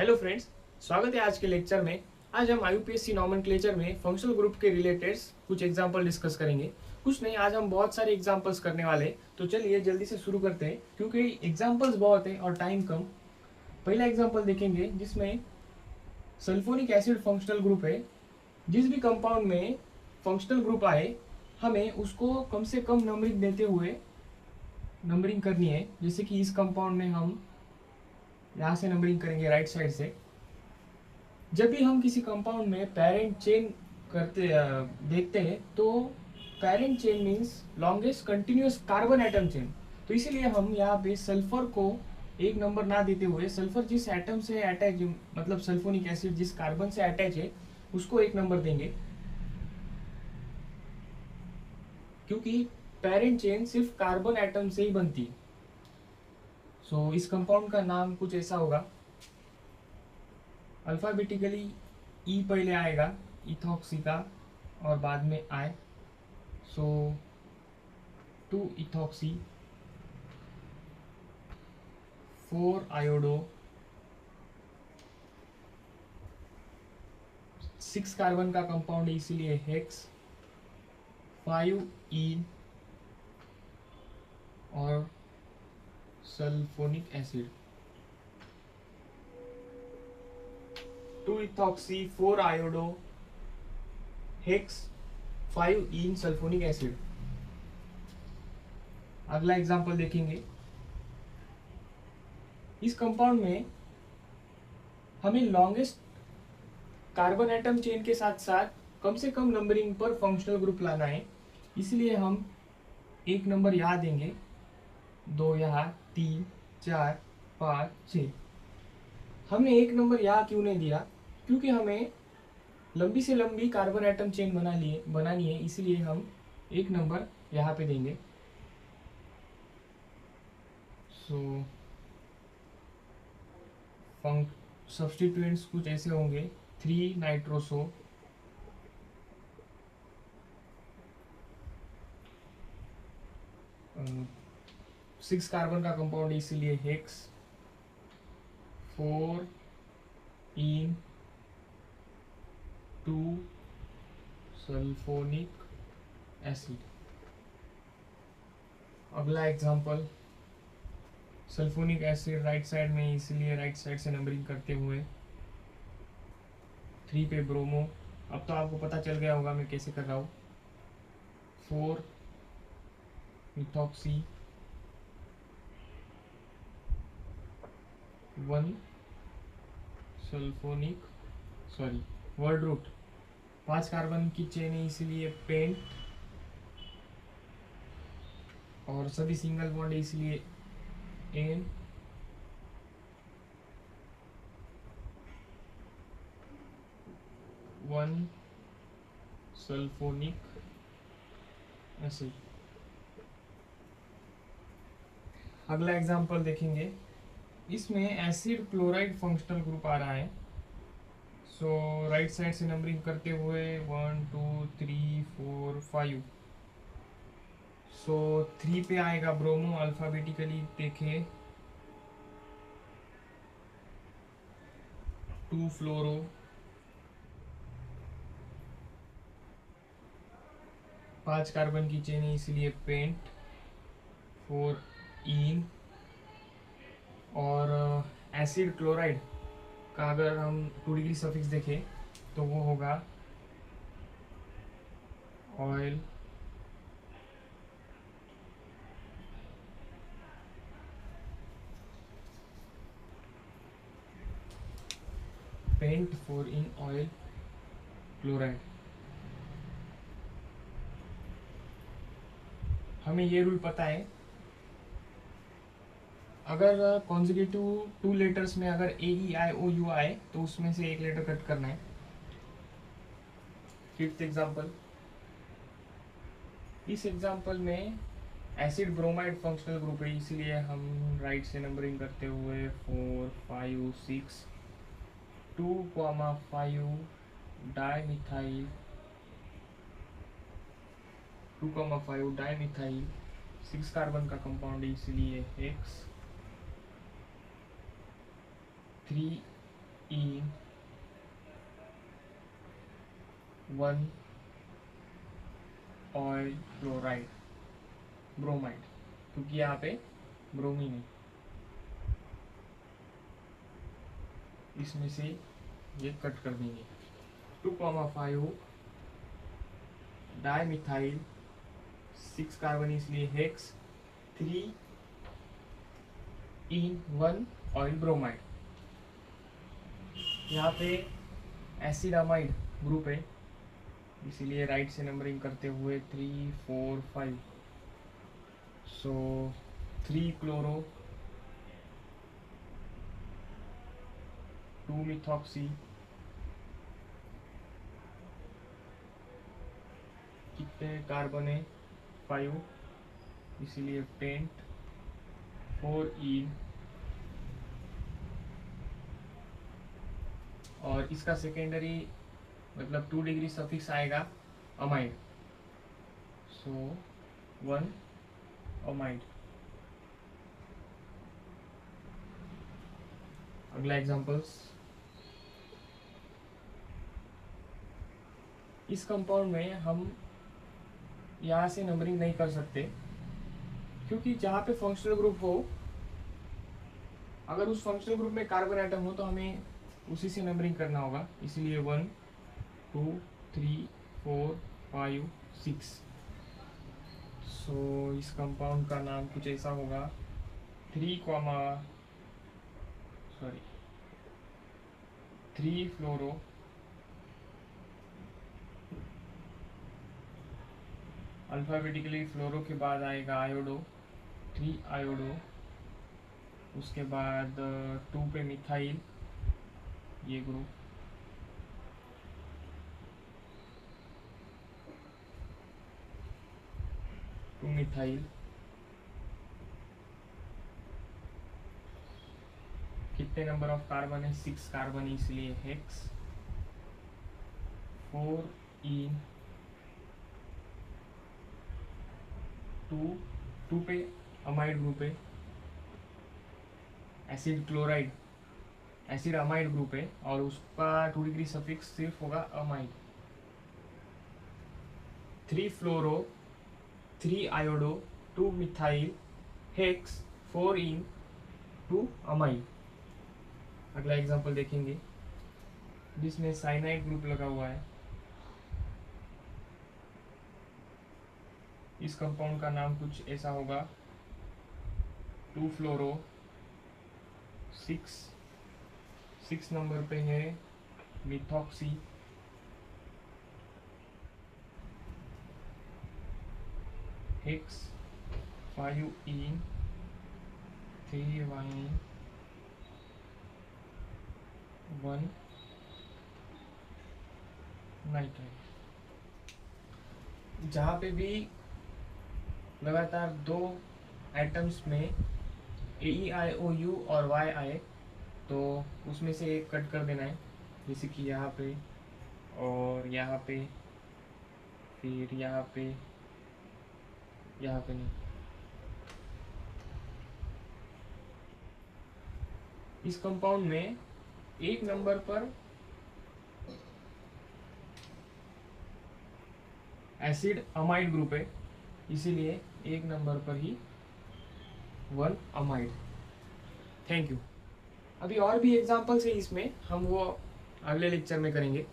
Hello friends, स्वागत है आज के लेक्चर में। आज हम आईयूपीएससी नॉमेनक्लेचर में फंक्शनल ग्रुप के रिलेटेड कुछ एग्जांपल डिस्कस करेंगे। कुछ नहीं, आज हम बहुत सारे एग्जांपल्स करने वाले हैं। तो चलिए जल्दी से शुरू करते हैं क्योंकि एग्जांपल्स बहुत हैं और टाइम कम। पहला एग्जांपल देखेंगे जिसमें सल्फोनिक एसिड फंक्शनल ग्रुप है। जिस भी कंपाउंड में फंक्शनल ग्रुप आए हमें उसको कम से कम नंबरिंग देते हुए नंबरिंग करनी है। जैसे कि इस कंपाउंड में हम यहाँ से नंबरिंग करेंगे राइट साइड से। जब भी हम किसी कंपाउंड में पेरेंट चेन करते देखते हैं तो parent chain means longest continuous carbon atom chain. तो इसीलिए हम यहाँ पे सल्फर को एक नंबर ना देते हुए सल्फर जिस एटम से अटैच, मतलब सल्फोनिक एसिड जिस कार्बन से अटैच है उसको एक नंबर देंगे, क्योंकि पेरेंट चेन सिर्फ कार्बन एटम से ही बनती है। सो इस कंपाउंड का नाम कुछ ऐसा होगा। अल्फ़ाबेटिकली ई पहले आएगा इथॉक्सी का और बाद में आई। सो 2 इथॉक्सी, 4 आयोडो, 6 कार्बन का कंपाउंड है इसीलिए हेक्स, 5 ईन और sulphonic acid. 2 ethoxy, 4 iodo, hex, 5 ईन सल्फोनिक एसिड। अगला एग्जांपल देखेंगे। इस कंपाउंड में हमें लॉन्गेस्ट कार्बन एटम चेन के साथ साथ कम से कम नंबरिंग पर फंक्शनल ग्रुप लाना है, इसलिए हम एक नंबर यहाँ देंगे, 2 यहाँ, 3, 4, 5, 6। हमने एक नंबर यहाँ क्यों नहीं दिया? क्योंकि हमें लंबी से लंबी कार्बन एटम चेन बनानी है, इसलिए हम एक नंबर यहाँ पे देंगे। सो सब्स्टिट्यूएंट्स कुछ ऐसे होंगे। 3 नाइट्रोसो, 6 कार्बन का कंपाउंड इसीलिए हेक्स, 4 इन 2 सल्फोनिक एसिड। अगला example, sulphonic acid right side में इसलिए राइट साइड से नंबरिंग करते हुए 3 पे ब्रोमो। अब तो आपको पता चल गया होगा मैं कैसे कर रहा हूँ। 4 methoxy, 1 sulphonic, sorry word root, 5 carbon की चेन है इसलिए पेंट और सभी सिंगल बॉन्ड है इसलिए एन, 1 सल्फोनिक एसिड। अगला एग्जांपल देखेंगे। इसमें एसिड क्लोराइड फंक्शनल ग्रुप आ रहा है। सो राइट साइड से नंबरिंग करते हुए 1 2 3 4 5। सो 3 पे आएगा ब्रोमो, अल्फ़ाबेटिकली देखें 2 फ्लोरो, 5 कार्बन की चेन है इसलिए पेंट, 4 इन और एसिड क्लोराइड का अगर हम 2 डिग्री सफिक्स देखें तो वो होगा oyl, pent 4 en oyl chloride. हमें ये रूल पता है, अगर कॉन्जिक्यूटिव 2 लेटर्स में अगर ए ई आई ओ यू आए तो उसमें से एक लेटर कट करना है। फिफ्थ एग्जांपल, इस एग्जांपल में एसिड ब्रोमाइड फंक्शनल ग्रुप है इसलिए हम राइट से नंबरिंग करते हुए 4 5 6, 2,5 डाइमिथाइल, 2,5 डाइमिथाइल, 6 कार्बन का कंपाउंड है इसलिए हेक्स, 3 इन 1 ऑयल क्लोराइड ब्रोमाइड, क्योंकि यहाँ पे ब्रोमीन है, इसमें से ये कट कर देंगे। 2,5 डाई मिथाइल 6 कार्बन, इसलिए हेक्स 3 इन 1 ऑयल ब्रोमाइड। यहाँ पे एसिड अमाइड ग्रुप है, इसीलिए राइट से नंबरिंग करते हुए 3 4 5। सो 3 क्लोरो 2 मिथॉक्सी, कितने कार्बन है 5, इसीलिए पेंट 4 इन, और इसका सेकेंडरी मतलब 2 डिग्री सफिक्स आएगा अमाइड, सो 1 अमाइड। अगला एग्जांपल्स, इस कंपाउंड में हम यहाँ से नंबरिंग नहीं कर सकते, क्योंकि जहाँ पे फंक्शनल ग्रुप हो, अगर उस फंक्शनल ग्रुप में कार्बन आइटम हो तो हमें उसी से नंबरिंग करना होगा, इसीलिए 1 2 3 4 5 6। सो इस कंपाउंड का नाम कुछ ऐसा होगा 3 फ्लोरो अल्फाबेटिकली फ्लोरो के बाद आएगा आयोडो, 3 आयोडो, उसके बाद 2 पे मिथाइल, ये ग्रुप, टू मिथाइल, कितने नंबर ऑफ कार्बन है 6 कार्बन, इसलिए हेक्स 4 इन 2 पे अमाइड ग्रुप है, acid chloride acid amide group है, और उसका 2 डिग्री सफिक्स सिर्फ होगा अमाइड। 3 फ्लोरो 3 आयोडो 2 मिथाइल हेक्स 4 इन 2 अमाइड। अगला एग्जांपल देखेंगे जिसमें साइनाइड ग्रुप लगा हुआ है। इस कंपाउंड का नाम कुछ ऐसा होगा 2 फ्लोरो 6 नंबर पे है मिथॉक्सी, हेक्स 5 इन 3 वाइन 1 नाइट्राइट। जहाँ पे भी लगातार 2 एटम्स में AeIOU और Y आए तो उसमें से एक कट कर देना है, जैसे कि यहाँ पे और यहाँ पे, फिर यहाँ पे नहीं। इस कंपाउंड में 1 नंबर पर एसिड अमाइड ग्रुप है, इसीलिए 1 नंबर पर ही 1 अमाइड। Thank you. अभी और भी एग्जांपल्स है इसमें, हम वो अगले लेक्चर में करेंगे।